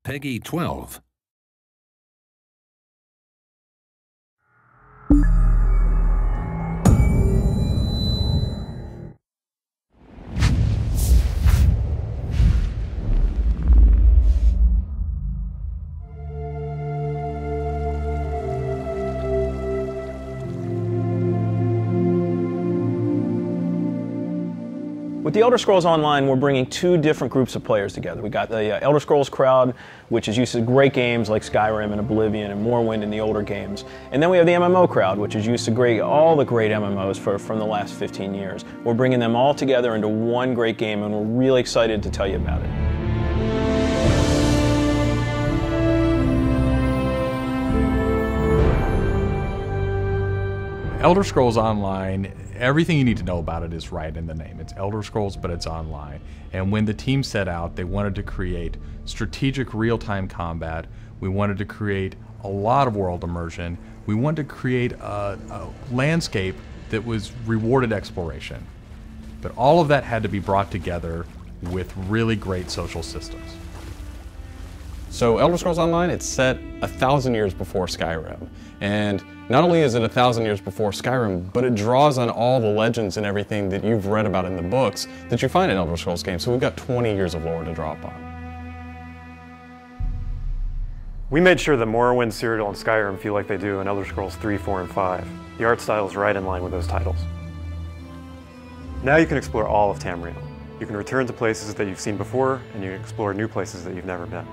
Peggy 12. With the Elder Scrolls Online, we're bringing two different groups of players together. We got the Elder Scrolls crowd, which is used to great games like Skyrim and Oblivion and Morrowind and the older games. And then we have the MMO crowd, which is used to all the great MMOs from the last 15 years. We're bringing them all together into one great game, and we're really excited to tell you about it. Elder Scrolls Online, everything you need to know about it is right in the name. It's Elder Scrolls, but it's online. And when the team set out, they wanted to create strategic real-time combat. We wanted to create a lot of world immersion. We wanted to create a landscape that was rewarded exploration. But all of that had to be brought together with really great social systems. So Elder Scrolls Online, it's set 1,000 years before Skyrim. And not only is it 1,000 years before Skyrim, but it draws on all the legends and everything that you've read about in the books that you find in Elder Scrolls games. So we've got 20 years of lore to draw upon. We made sure that Morrowind, Cyrodiil, and Skyrim feel like they do in Elder Scrolls 3, 4, and 5. The art style is right in line with those titles. Now you can explore all of Tamriel. You can return to places that you've seen before, and you can explore new places that you've never been.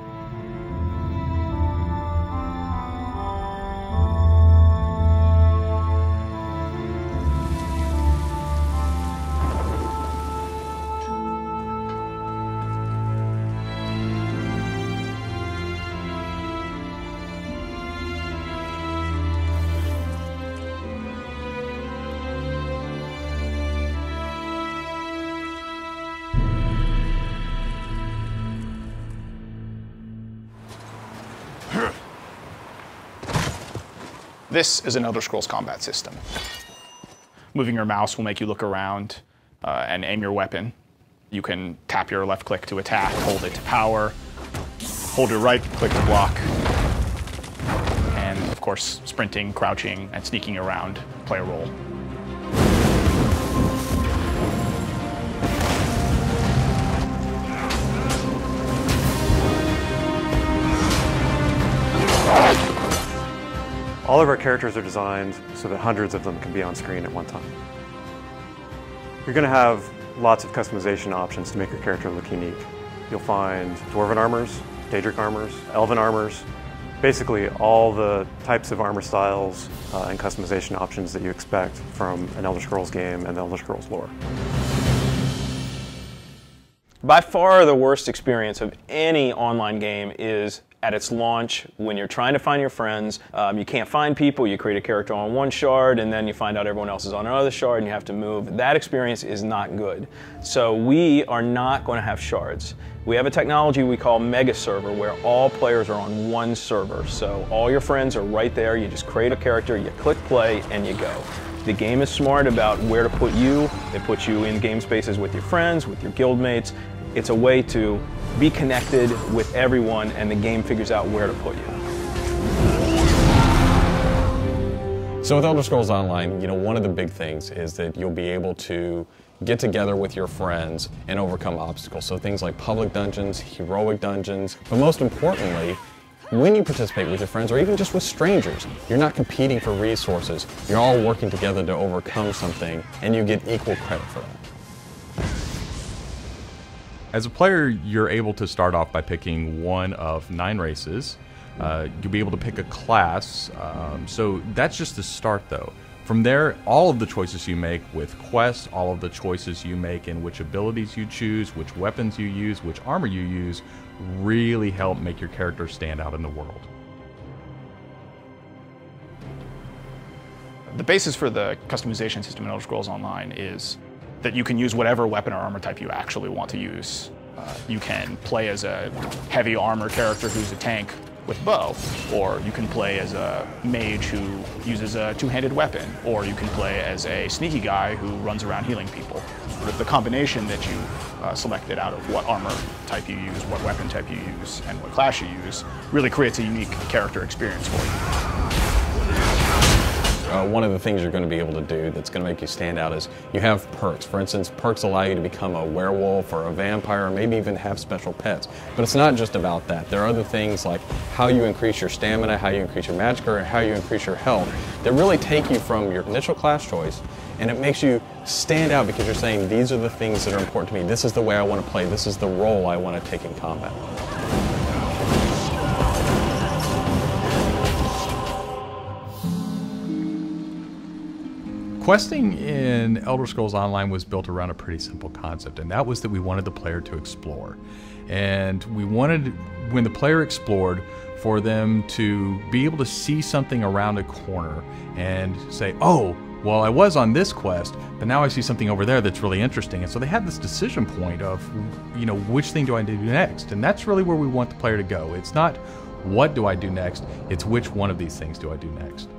This is an Elder Scrolls combat system. Moving your mouse will make you look around and aim your weapon. You can tap your left click to attack, hold it to power, hold your right click to block, and of course sprinting, crouching, and sneaking around play a role. All of our characters are designed so that hundreds of them can be on screen at one time. You're going to have lots of customization options to make your character look unique. You'll find Dwarven armors, Daedric armors, Elven armors, basically all the types of armor styles and customization options that you expect from an Elder Scrolls game and the Elder Scrolls lore. By far the worst experience of any online game is at its launch when you're trying to find your friends. You can't find people, you create a character on one shard and then you find out everyone else is on another shard and you have to move. That experience is not good. So we are not going to have shards. We have a technology we call Mega Server where all players are on one server. So all your friends are right there, you just create a character, you click play and you go. The game is smart about where to put you. They put you in game spaces with your friends, with your guildmates. It's a way to be connected with everyone and the game figures out where to put you. So with Elder Scrolls Online, one of the big things is that you'll be able to get together with your friends and overcome obstacles. So things like public dungeons, heroic dungeons, but most importantly, when you participate with your friends or even just with strangers, you're not competing for resources. You're all working together to overcome something and you get equal credit for that. As a player, you're able to start off by picking one of 9 races. You'll be able to pick a class, so that's just the start though. From there, all of the choices you make with quests, all of the choices you make in which abilities you choose, which weapons you use, which armor you use, really help make your character stand out in the world. The basis for the customization system in Elder Scrolls Online is that you can use whatever weapon or armor type you actually want to use. You can play as a heavy armor character who's a tank, with bow, or you can play as a mage who uses a two-handed weapon, or you can play as a sneaky guy who runs around healing people. With the combination that you've selected out of what armor type you use, what weapon type you use, and what class you use, really creates a unique character experience for you. One of the things you're going to be able to do that's going to make you stand out is you have perks. For instance, perks allow you to become a werewolf or a vampire, or maybe even have special pets. But it's not just about that. There are other things like how you increase your stamina, how you increase your magic, or how you increase your health that really take you from your initial class choice, and it makes you stand out because you're saying, these are the things that are important to me. This is the way I want to play. This is the role I want to take in combat. Questing in Elder Scrolls Online was built around a pretty simple concept, and that was that we wanted the player to explore. And we wanted, when the player explored, for them to be able to see something around a corner and say, oh, well, I was on this quest, but now I see something over there that's really interesting. And so they had this decision point of, you know, which thing do I do next? And that's really where we want the player to go. It's not what do I do next, it's which one of these things do I do next.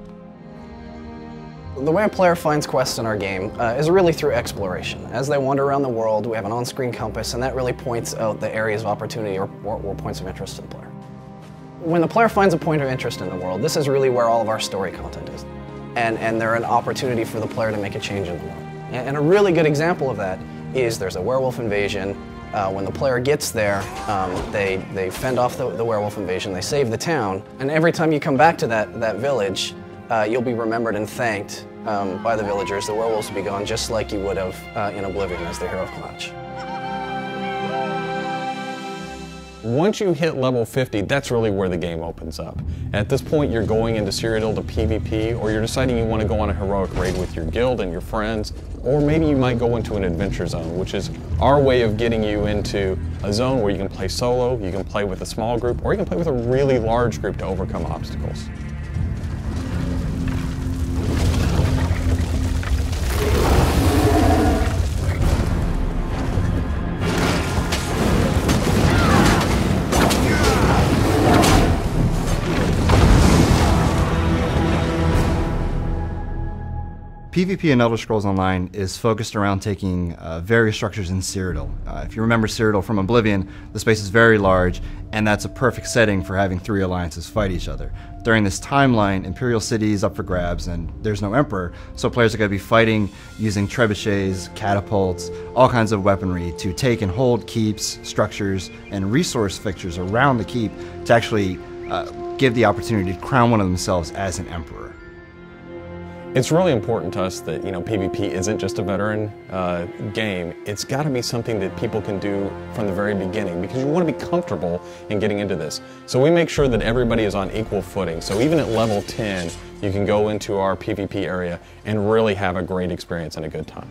The way a player finds quests in our game is really through exploration. As they wander around the world, we have an on-screen compass, and that really points out the areas of opportunity or points of interest to the player. When the player finds a point of interest in the world, this is really where all of our story content is. And they're an opportunity for the player to make a change in the world. And a really good example of that is there's a werewolf invasion. When the player gets there, they fend off the werewolf invasion, they save the town, and every time you come back to that village, you'll be remembered and thanked by the villagers. The werewolves will be gone just like you would have in Oblivion as the hero of Clutch. Once you hit level 50, that's really where the game opens up. At this point, you're going into Cyrodiil to PvP, or you're deciding you want to go on a heroic raid with your guild and your friends, or maybe you might go into an adventure zone, which is our way of getting you into a zone where you can play solo, you can play with a small group, or you can play with a really large group to overcome obstacles. PvP in Elder Scrolls Online is focused around taking various structures in Cyrodiil. If you remember Cyrodiil from Oblivion, the space is very large, and that's a perfect setting for having three alliances fight each other. During this timeline, Imperial City is up for grabs, and there's no Emperor, so players are going to be fighting using trebuchets, catapults, all kinds of weaponry to take and hold keeps, structures, and resource fixtures around the keep to actually give the opportunity to crown one of themselves as an Emperor. It's really important to us that, PvP isn't just a veteran game. It's got to be something that people can do from the very beginning, because you want to be comfortable in getting into this. So we make sure that everybody is on equal footing. So even at level 10, you can go into our PvP area and really have a great experience and a good time.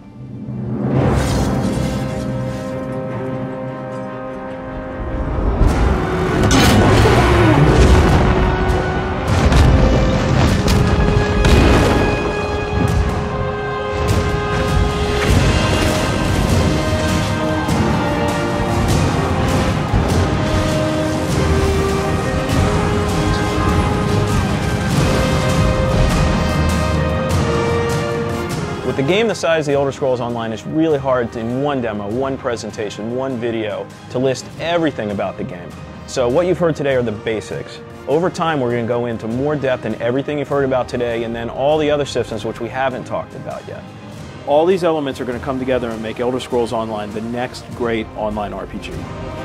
With a game the size of the Elder Scrolls Online, it's really hard to, in one demo, one presentation, one video, to list everything about the game. So what you've heard today are the basics. Over time, we're going to go into more depth in everything you've heard about today, and then all the other systems which we haven't talked about yet. All these elements are going to come together and make Elder Scrolls Online the next great online RPG.